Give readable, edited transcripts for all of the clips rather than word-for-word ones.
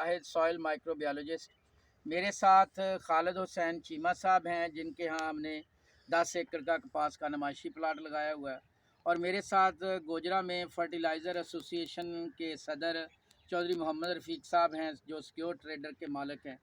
Shahid soil microbiologist. मेरे साथ खालिद हुसैन चीमा साहब हैं, जिनके यहाँ हमने 10 एकड़ का कपास का नुमाइशी प्लाट लगाया हुआ है। और मेरे साथ गोजरा में फर्टिलाइज़र एसोसिएशन के सदर चौधरी मोहम्मद रफ़ीक साहब हैं, जो सिक्योर ट्रेडर के मालिक हैं।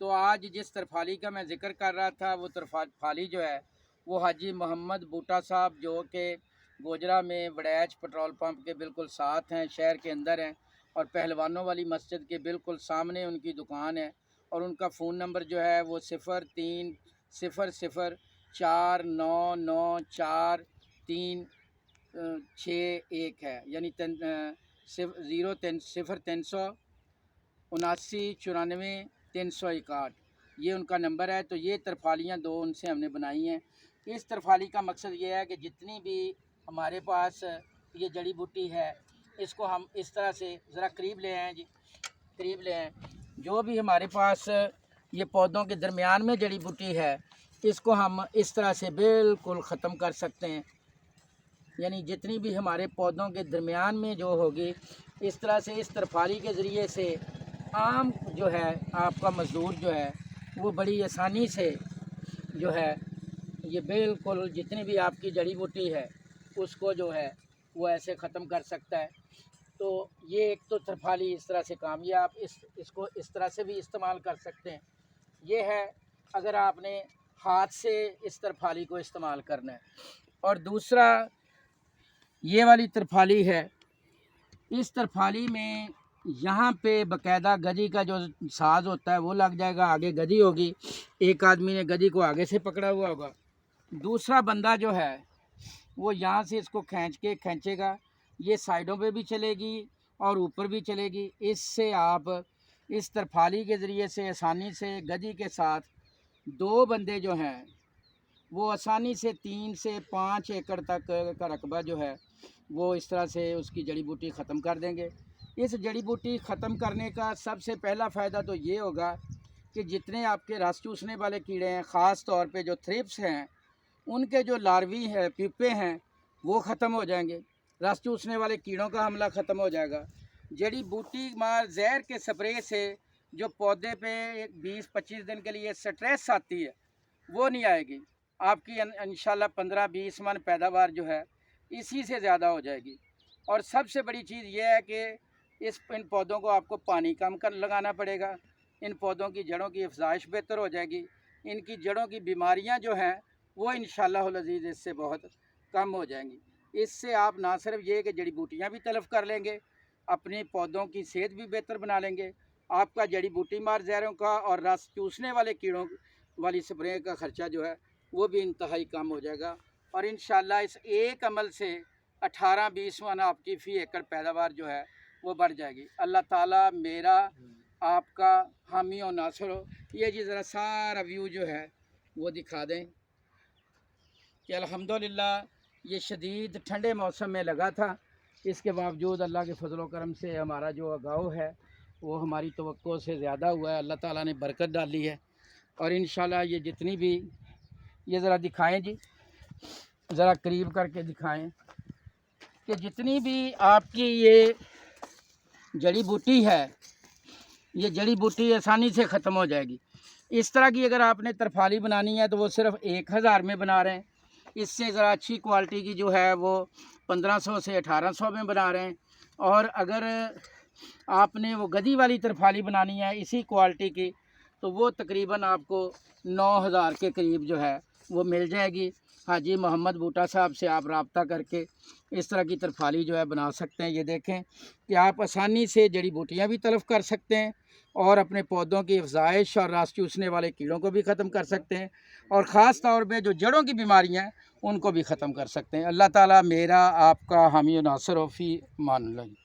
तो आज जिस तरफाली का मैं ज़िक्र कर रहा था, वो तरफाली जो है वो हाजी मोहम्मद बूटा साहब, जो कि गोजरा में वड़ैच पेट्रोल पंप के बिल्कुल साथ हैं, शहर के अंदर हैं, और पहलवानों वाली मस्जिद के बिल्कुल सामने उनकी दुकान है। और उनका फ़ोन नंबर जो है वो 0300049361 है, यानी 0-379-391 ये उनका नंबर है। तो ये तरफालियाँ दो उनसे हमने बनाई हैं। इस तरफाली का मकसद ये है कि जितनी भी हमारे पास ये जड़ी बूटी है, इसको हम इस तरह से ज़रा करीब ले आएँ जी, करीब ले आएँ। जो भी हमारे पास ये पौधों के दरमियान में जड़ी बूटी है, इसको हम इस तरह से बिल्कुल ख़त्म कर सकते हैं। यानी जितनी भी हमारे पौधों के दरमियान में जो होगी, इस तरह से इस तरफाली के ज़रिए से आम जो है आपका मज़दूर जो है वो बड़ी आसानी से जो है ये बिल्कुल जितनी भी आपकी जड़ी बूटी है उसको जो है वो ऐसे ख़त्म कर सकता है। तो ये एक तो तरफाली इस तरह से काम, ये आप इसको इस तरह से भी इस्तेमाल कर सकते हैं। ये है अगर आपने हाथ से इस तरफाली को इस्तेमाल करना है। और दूसरा ये वाली तरफाली है। इस तरफाली में यहाँ पे बाकायदा गदी का जो साज होता है वो लग जाएगा, आगे गदी होगी, एक आदमी ने गदी को आगे से पकड़ा हुआ होगा, दूसरा बंदा जो है वो यहाँ से इसको खींचेगा, ये साइडों पे भी चलेगी और ऊपर भी चलेगी। इससे आप इस तरफाली के ज़रिए से आसानी से गदी के साथ दो बंदे जो हैं वो आसानी से 3 से 5 एकड़ तक का रकबा जो है वो इस तरह से उसकी जड़ी बूटी ख़त्म कर देंगे। इस जड़ी बूटी ख़त्म करने का सबसे पहला फ़ायदा तो ये होगा कि जितने आपके रस चूसने वाले कीड़े हैं, ख़ास तौर पे जो थ्रिप्स हैं, उनके जो लार्वी हैं, पिप्पे हैं, वो ख़त्म हो जाएंगे। रस चूसने वाले कीड़ों का हमला ख़त्म हो जाएगा। जड़ी बूटी मार जहर के स्प्रे से जो पौधे पे 20-25 दिन के लिए स्ट्रेस आती है वो नहीं आएगी। आपकी इंशाल्लाह 15-20 मन पैदावार जो है इसी से ज़्यादा हो जाएगी। और सबसे बड़ी चीज़ ये है कि इन पौधों को आपको पानी कम कर लगाना पड़ेगा। इन पौधों की जड़ों की अफजाइश बेहतर हो जाएगी। इनकी जड़ों की बीमारियां जो हैं वो इंशाअल्लाहुल अज़ीज़ इससे बहुत कम हो जाएंगी। इससे आप ना सिर्फ ये कि जड़ी बूटियाँ भी तलफ़ कर लेंगे, अपने पौधों की सेहत भी बेहतर बना लेंगे। आपका जड़ी बूटी मार जहरों का और रस चूसने वाले कीड़ों वाली स्प्रे का ख़र्चा जो है वो भी इंतहाई कम हो जाएगा। और इंशाअल्लाह इस एक अमल से 18-20 मन आपकी फ़ी एकड़ पैदावार जो है वो बढ़ जाएगी। अल्लाह ताला मेरा आपका हामी और नासर हो। ये जी ज़रा सारा व्यू जो है वो दिखा दें कि अल्हम्दुलिल्लाह ये शदीद ठंडे मौसम में लगा था, इसके बावजूद अल्लाह के फजल करम से हमारा जो उगाव है वो हमारी तवक्को से ज़्यादा हुआ है। अल्लाह ताला ने बरकत डाली है। और इंशाअल्लाह ये जितनी भी ये ज़रा दिखाएं जी, ज़रा करीब करके दिखाएं कि जितनी भी आपकी ये जड़ी बूटी है, ये जड़ी बूटी आसानी से ख़त्म हो जाएगी। इस तरह की अगर आपने तरफाली बनानी है तो वो सिर्फ 1000 में बना रहे हैं। इससे ज़रा अच्छी क्वालिटी की जो है वो 1500 से 1800 में बना रहे हैं। और अगर आपने वो गदी वाली तरफाली बनानी है इसी क्वालिटी की, तो वो तकरीबन आपको 9000 के करीब जो है वो मिल जाएगी। हाजी मोहम्मद बूटा साहब से आप रब्ता करके इस तरह की तरफाली जो है बना सकते हैं। ये देखें कि आप आसानी से जड़ी बूटियाँ भी तलफ़ कर सकते हैं और अपने पौधों की अफजाइश और रस चूसने वाले कीड़ों को भी ख़त्म कर सकते हैं, और ख़ास तौर पे जो जड़ों की बीमारियाँ हैं उनको भी ख़त्म कर सकते हैं। अल्लाह ताला मेरा आपका हामी नासर फ़ी मान अल्लाह।